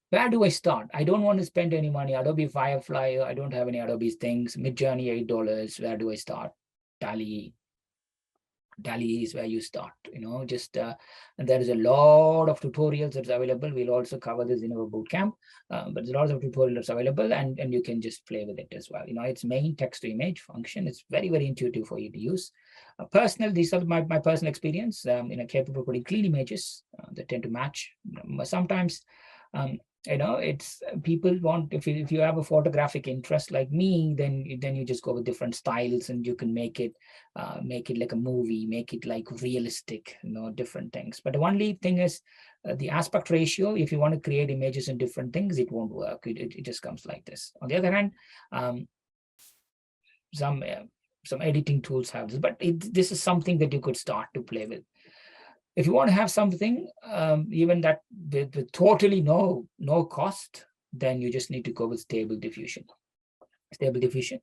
where do I start? I don't want to spend any money. Adobe Firefly, I don't have any Adobe things. Midjourney, $8. Where do I start? DALL-E. DALL-E is where you start, just and there is a lot of tutorials that's available. We'll also cover this in our bootcamp, but there's lots of tutorials available, and you can just play with it as well. Its main text to image function is very, very intuitive for you to use. These are my personal experience, capable of putting clean images that tend to match. Sometimes, it's people want, if you have a photographic interest like me, then you just go with different styles, and you can make it like a movie, make it like realistic, different things. But the only thing is the aspect ratio. If you want to create images in different things, it won't work. It just comes like this. On the other hand, some editing tools have this, but this is something that you could start to play with. If you want to have something, even that with totally no cost, then you just need to go with Stable Diffusion. Stable Diffusion,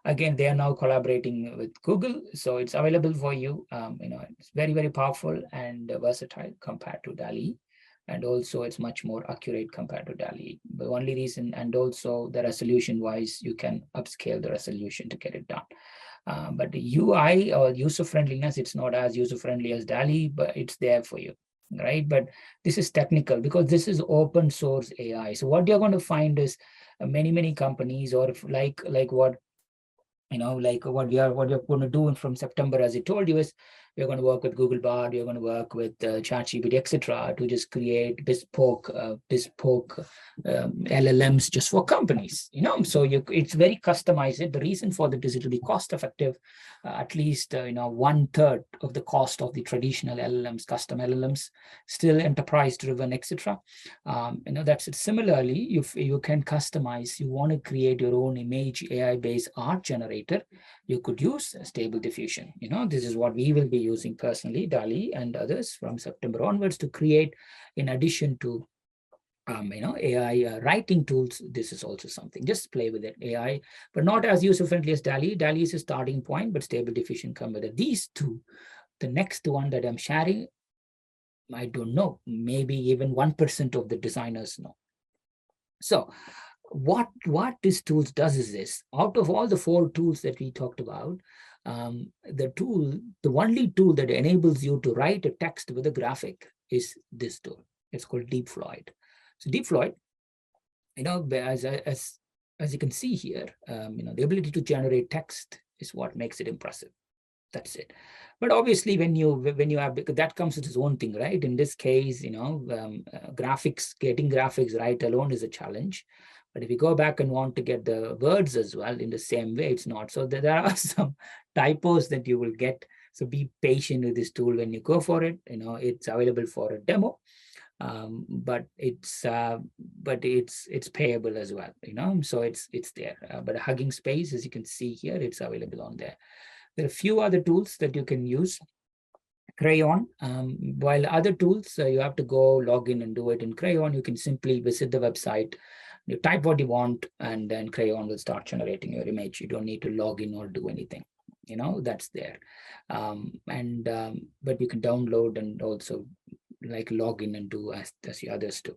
again, they are now collaborating with Google, so it's available for you. It's very, very powerful and versatile compared to DALL-E, and also it's much more accurate compared to DALL-E. The only reason, and also the resolution wise, you can upscale the resolution to get it done. But the UI or user friendliness, it's not as user friendly as DALL-E, but it's there for you, right? But this is technical because this is open source AI. So what you're going to find is many companies, or like what what you're going to do from September, as I told you, is we're going to work with Google Bard, you're going to work with ChatGPT, etc., to just create bespoke LLMs just for companies. So it's very customized. The reason for that is it will be cost effective, at least 1/3 of the cost of the traditional LLMs, custom LLMs, still enterprise driven, etc. That's it. Similarly, if you can customize, you want to create your own image AI based art generator, you could use Stable Diffusion. This is what we will be using personally, DALL-E and others from September onwards, to create, in addition to AI writing tools. This is also something. Just play with it. AI, but not as user friendly as DALL-E. DALL-E is a starting point, but Stable Diffusion come with it. These two, the next one that I'm sharing, I don't know, maybe even 1% of the designers know. So what this tools does is this: out of all the 4 tools that we talked about, the only tool that enables you to write a text with a graphic is this tool. It's called DeepFloyd. So DeepFloyd, as you can see here, the ability to generate text is what makes it impressive. That's it. But obviously, when you have, because that comes with its own thing, right? In this case, graphics, getting graphics right alone is a challenge. But if you go back and want to get the words as well in the same way, it's not. So there are some typos that you will get. So be patient with this tool when you go for it. It's available for a demo, but it's payable as well. So it's there. But Hugging Space, as you can see here, it's available on there. There are a few other tools that you can use. Crayon, while other tools, you have to go log in and do it. In Crayon, you can simply visit the website, you type what you want, and then Crayon will start generating your image. You don't need to log in or do anything. That's there. But you can download and also like log in and do as the others do.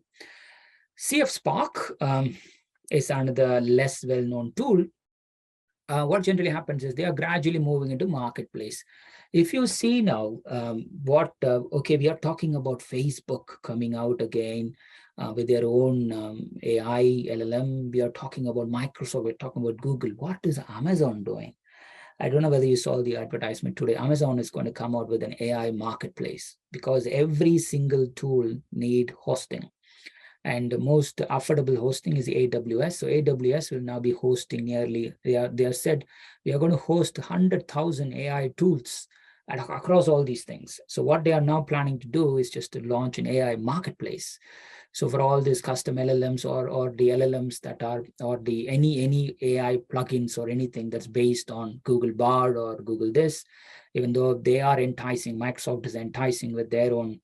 CF Spark is another less well-known tool. What generally happens is they are gradually moving into marketplace. If you see now, we are talking about Facebook coming out again with their own AI LLM. We are talking about Microsoft. We're talking about Google. What is Amazon doing? I don't know whether you saw the advertisement today. Amazon is going to come out with an AI marketplace because every single tool need hosting. And the most affordable hosting is AWS. So AWS will now be hosting nearly, they are said, we are going to host 100,000 AI tools across all these things. So what they are now planning to do is just to launch an AI marketplace. So for all these custom LLMs or the LLMs that are, or the any AI plugins or anything that's based on Google Bard or Google this, even though they are enticing, Microsoft is enticing with their own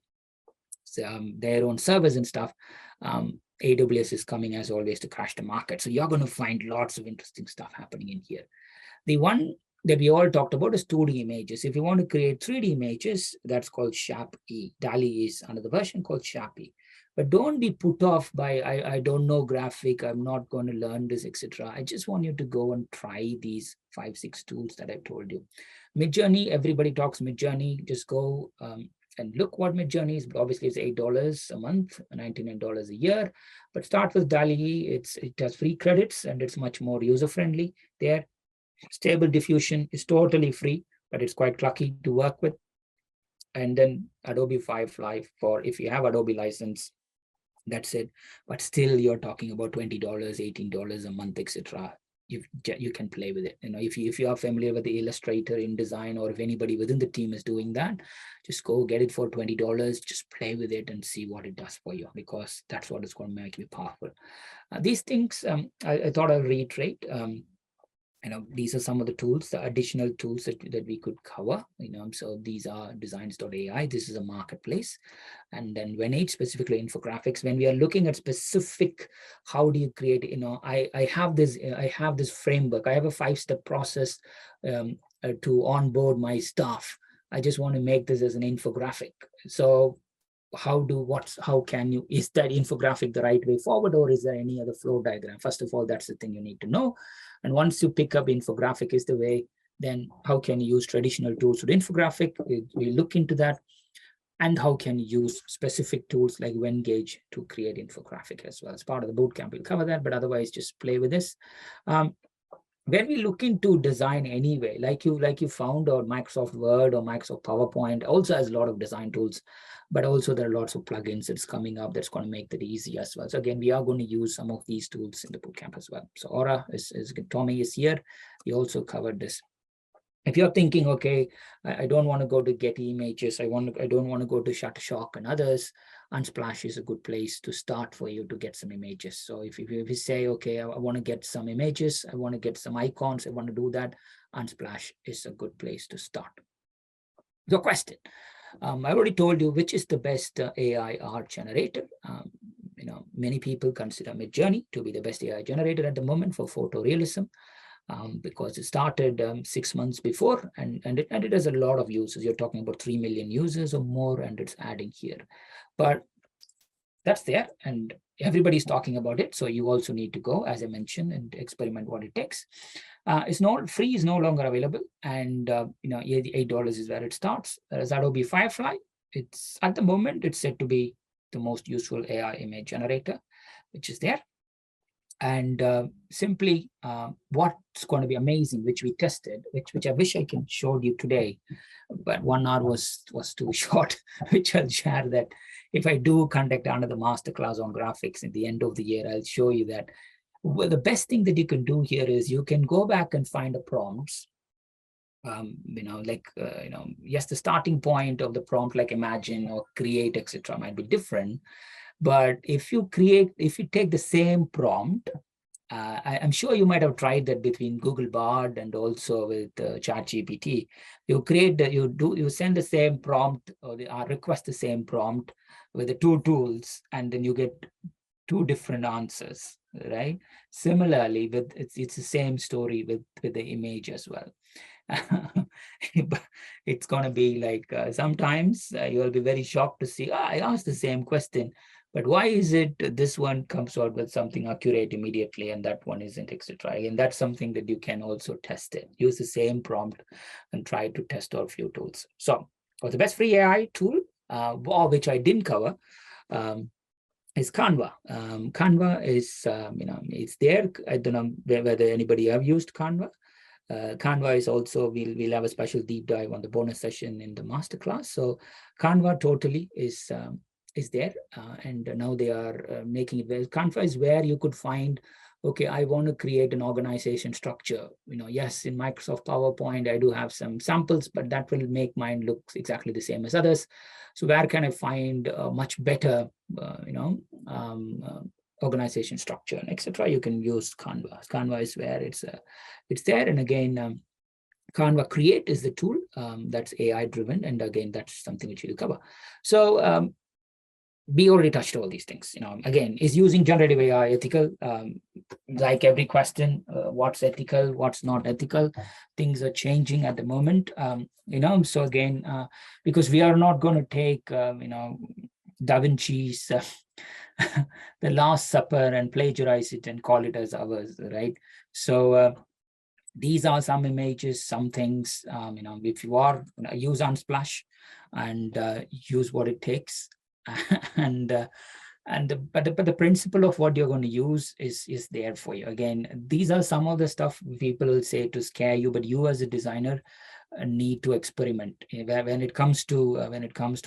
servers and stuff, AWS is coming as always to crash the market. So you're going to find lots of interesting stuff happening in here. The one that we all talked about is 2D images. If you want to create 3D images, that's called SHAP-E. DALL-E is another version called SHAP-E. But don't be put off by, I don't know graphic, I'm not going to learn this, etc. I just want you to go and try these 5, 6 tools that I told you. Midjourney, everybody talks Midjourney. Just go and look what Midjourney is. Obviously, it's $8 a month, $99 a year. But start with DALL-E. It has free credits and it's much more user-friendly there. Stable Diffusion is totally free, but it's quite clunky to work with. And then Adobe Firefly for if you have Adobe license, that's it. But still, you're talking about $20, $18 a month, etc. You can play with it. If you are familiar with the Illustrator, InDesign, or if anybody within the team is doing that, just go get it for $20. Just play with it and see what it does for you, because that's what is going to make you powerful. These things, I thought I'll reiterate. These are some of the tools, the additional tools that we could cover. So these are designs.ai. This is a marketplace. And then Venage, specifically infographics. When we are looking at specific, how do you create, I have this framework. I have a 5-step process to onboard my staff. I just want to make this as an infographic. So how can you, is that infographic the right way forward, or is there any other flow diagram? First of all, that's the thing you need to know. And once you pick up infographic is the way, then how can you use traditional tools with infographic? We look into that. And how can you use specific tools like Venage to create infographic as well? As part of the bootcamp, we'll cover that, but otherwise just play with this. When we look into design anyway, like you found out, Microsoft Word or Microsoft PowerPoint also has a lot of design tools, but also there are lots of plugins that's coming up that's going to make that easy as well. So again, we are going to use some of these tools in the bootcamp as well. So Aura Tommy is here. We also covered this. If you're thinking, okay, I don't want to go to Getty Images, I don't want to go to Shutterstock and others, Unsplash is a good place to start for you to get some images. So if you say, okay, I want to get some images, I want to get some icons, I want to do that, Unsplash is a good place to start. The question, I already told you which is the best AI art generator. Many people consider Midjourney to be the best AI generator at the moment for photorealism. Because it started 6 months before, and it has a lot of users. You're talking about 3 million users or more, and it's adding here. But that's there, and everybody's talking about it. So you also need to go, as I mentioned, and experiment what it takes. It's not free, is no longer available, and $8 is where it starts. There's Adobe Firefly. It's at the moment it's said to be the most useful AI image generator, which is there. And simply what's going to be amazing, which we tested, which I wish I can show you today, but 1 hour was too short, which I'll share that. If I do conduct another masterclass on graphics at the end of the year, I'll show you that. Well, the best thing that you can do here is you can go back and find the prompts. Yes, the starting point of the prompt, like imagine or create, etc., might be different. But if you take the same prompt, I'm sure you might have tried that between Google Bard and also with ChatGPT. You send the same prompt or request the same prompt with the 2 tools, and then you get 2 different answers, right? Similarly, it's the same story with the image as well. It's going to be like sometimes you'll be very shocked to see, I asked the same question, but why is it this one comes out with something accurate immediately and that one isn't, etc. And that's something that you can also test it. Use the same prompt and try to test out a few tools. So the best free AI tool, which I didn't cover, is Canva. Canva is, it's there. I don't know whether anybody have used Canva. Canva is also, we'll have a special deep dive on the bonus session in the masterclass. So Canva totally is there, and now they are making it well. Canva is where you could find, okay, I want to create an organization structure. Yes, in Microsoft PowerPoint, I do have some samples, but that will make mine look exactly the same as others. So where can I find a much better, organization structure, and etc. You can use Canva. Canva is where it's there. And again, Canva Create is the tool that's AI driven, and again, that's something which we'll cover. So we already touched all these things. Again, is using generative AI ethical? Like every question, what's ethical, what's not ethical? Things are changing at the moment. So again, because we are not going to take Da Vinci's The Last Supper and plagiarize it and call it as ours, right? So these are some images, some things, if you are, use Unsplash and use what it takes. and but the principle of what you're going to use is there for you. Again, these are some of the stuff people will say to scare you, but you as a designer need to experiment. When it comes to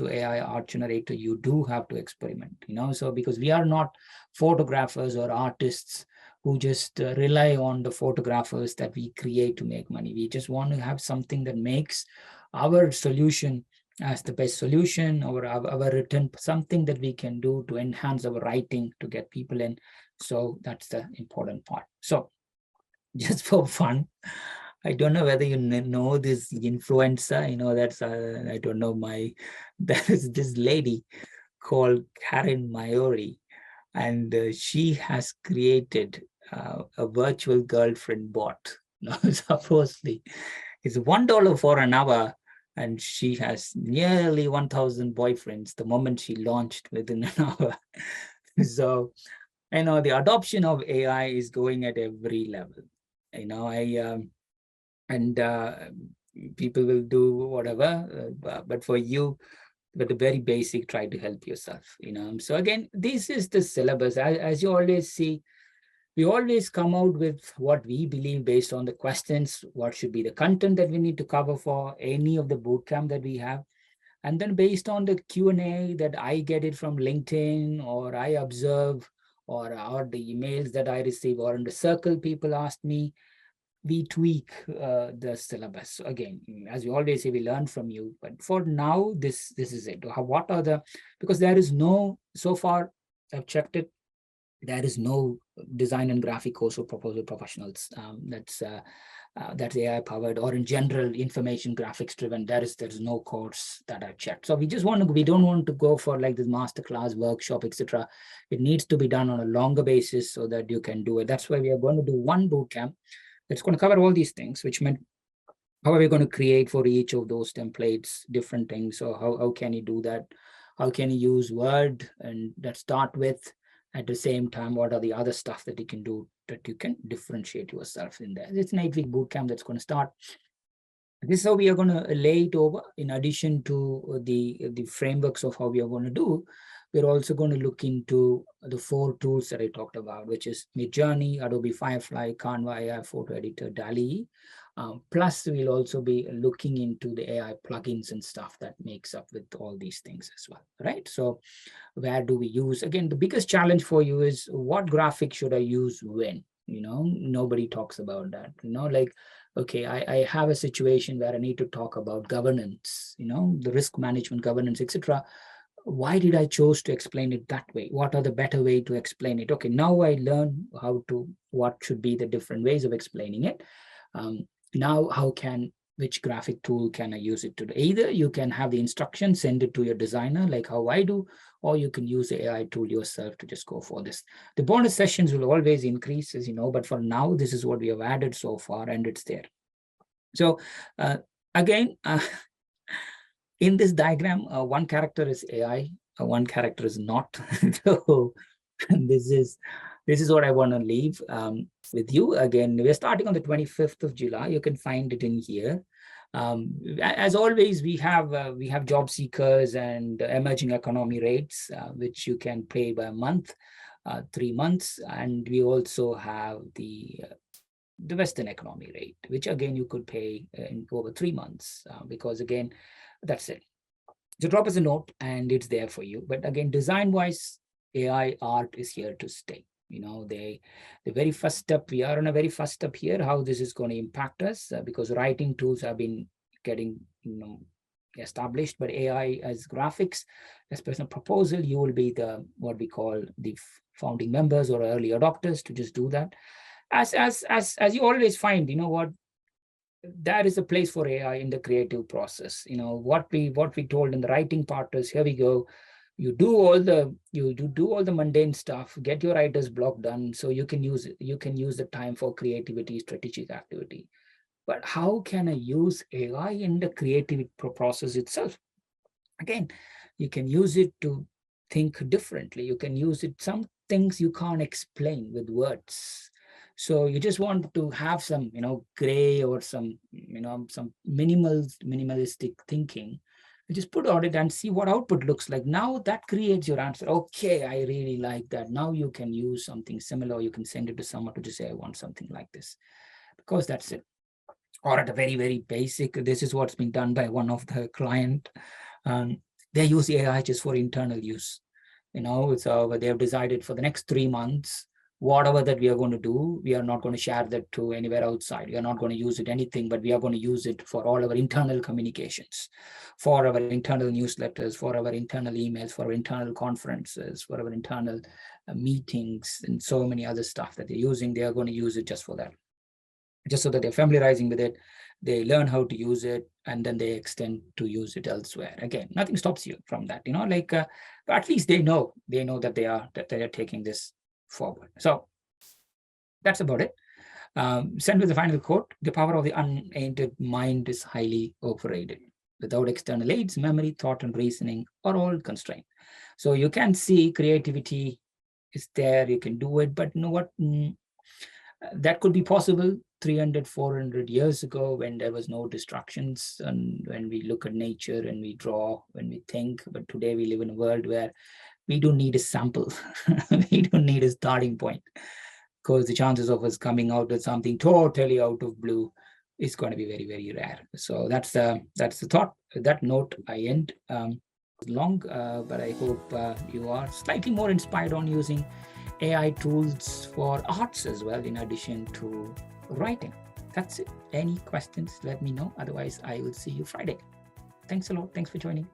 AI art generator, you do have to experiment, so because we are not photographers or artists who just rely on the photographers that we create to make money. We just want to have something that makes our solution as the best solution, or our written, something that we can do to enhance our writing to get people in. So that's the important part. So just for fun, I don't know whether you know this influencer, that's I don't know, there is this lady called Karen Mayori, and she has created a virtual girlfriend bot. Supposedly it's $1 for an hour, and she has nearly 1,000 boyfriends the moment she launched within an hour. So the adoption of AI is going at every level. I and people will do whatever, but for you, but the very basic, try to help yourself. So again, this is the syllabus. As you always see, we always come out with what we believe based on the questions, what should be the content that we need to cover for any of the bootcamp that we have. And then based on the Q&A that I get it from LinkedIn, or I observe, or the emails that I receive, or in the circle people ask me, we tweak the syllabus. So again, as we always say, we learn from you. But for now, this is it. What are the, because there is no, so far I've checked it, there is no design and graphic course or proposal professionals that's AI powered, or in general information graphics driven. There's no course that I've checked. So we don't want to go for like this masterclass, workshop, etc. It needs to be done on a longer basis so that you can do it. That's why we are going to do one bootcamp that's going to cover all these things, which meant how are we going to create for each of those templates different things. So how can you do that? How can you use Word and that start with, at the same time, what are the other stuff that you can do that you can differentiate yourself in there? It's an 8-week bootcamp that's going to start. This is how we are going to lay it over. In addition to the frameworks of how we are going to do, we're also going to look into the 4 tools that I talked about, which is Midjourney, Adobe Firefly, Canva AI photo editor, DALL-E. Plus, we'll also be looking into the AI plugins and stuff that makes up with all these things as well, right? So where do we use? Again, the biggest challenge for you is what graphic should I use when? Nobody talks about that. Like, okay, I have a situation where I need to talk about governance, the risk management, governance, etc. Why did I choose to explain it that way? What are the better way to explain it? Okay, now I learn what should be the different ways of explaining it. Now, which graphic tool can I use it to do? Either you can have the instructions, send it to your designer, like how I do, or you can use the AI tool yourself to just go for this. The bonus sessions will always increase, as you know, but for now, this is what we have added so far, and it's there. So again, in this diagram, one character is AI, one character is not. So this is what I want to leave with you. Again, we're starting on the 25th of July. You can find it in here. As always, we have job seekers and emerging economy rates, which you can pay by a month, 3 months, and we also have the Western economy rate, which again you could pay in over 3 months, because again, that's it. So drop us a note and it's there for you. But again, design wise, AI art is here to stay. The very first step, we are on a very first step here, how this is going to impact us, because writing tools have been getting established, but AI as graphics, as personal proposal, you will be the what we call the founding members or early adopters to just do that. As you always find, what there is a place for AI in the creative process. What we told in the writing part is, here we go. You do all the mundane stuff, get your writer's block done, so you can use the time for creativity, strategic activity. But how can I use AI in the creative process itself? Again, you can use it to think differently. You can use it. Some things you can't explain with words. So you just want to have some, gray or some, some minimalistic thinking. You just put on it and see what output looks like. Now that creates your answer. Okay, I really like that. Now you can use something similar. You can send it to someone to just say, I want something like this, because that's it. Or at a very, very basic, this is what's been done by one of the client. They use AI just for internal use. So they have decided for the next 3 months, whatever that we are going to do, we are not going to share that to anywhere outside. We are not going to use it anything, but we are going to use it for all our internal communications, for our internal newsletters, for our internal emails, for our internal conferences, for our internal meetings, and so many other stuff that they're using. They are going to use it just for that, just so that they're familiarizing with it. They learn how to use it, and then they extend to use it elsewhere. Again, nothing stops you from that, but at least they know that they are taking this forward. So that's about it. Send with the final quote: the power of the unaided mind is highly overrated. Without external aids, memory, thought, and reasoning are all constrained. So you can see creativity is there, you can do it, but you know what? That could be possible 300, 400 years ago, when there was no distractions, and when we look at nature and we draw, when we think. But today we live in a world where we don't need a sample. We don't need a starting point, because the chances of us coming out with something totally out of blue is going to be very, very rare. So that's the thought. That note I end. Long, but I hope you are slightly more inspired on using AI tools for arts as well, in addition to writing. That's it. Any questions, let me know. Otherwise, I will see you Friday. Thanks a lot. Thanks for joining.